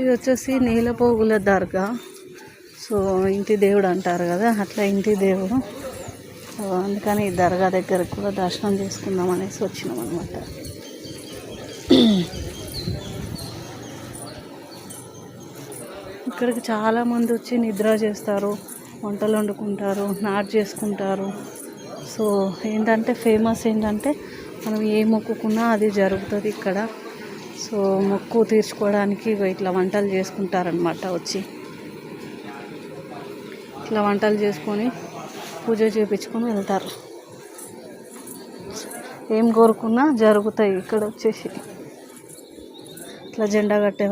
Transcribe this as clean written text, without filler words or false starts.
ఇది వచ్చేసి నీలపోగుల దర్గా. సో ఇంటి దేవుడు అంటారు కదా, అట్లా ఇంటి దేవుడు. సో అందుకని ఈ దర్గా దగ్గరకు కూడా దర్శనం చేసుకుందాం అనేసి వచ్చినాం అనమాట. ఇక్కడికి చాలామంది వచ్చి నిద్ర చేస్తారు, వంటలు వండుకుంటారు, నాటు చేసుకుంటారు. సో ఏంటంటే ఫేమస్ ఏంటంటే మనం ఏ మొక్కుకున్నా అది జరుగుతుంది ఇక్కడ. సో మొక్కు తీర్చుకోవడానికి ఇట్లా వంటలు చేసుకుంటారనమాట. వచ్చి ఇట్లా వంటలు చేసుకొని పూజ చేయించుకొని వెళ్తారు. ఏం కోరుకున్నా జరుగుతాయి ఇక్కడ వచ్చేసి. ఇట్లా జెండా కట్టే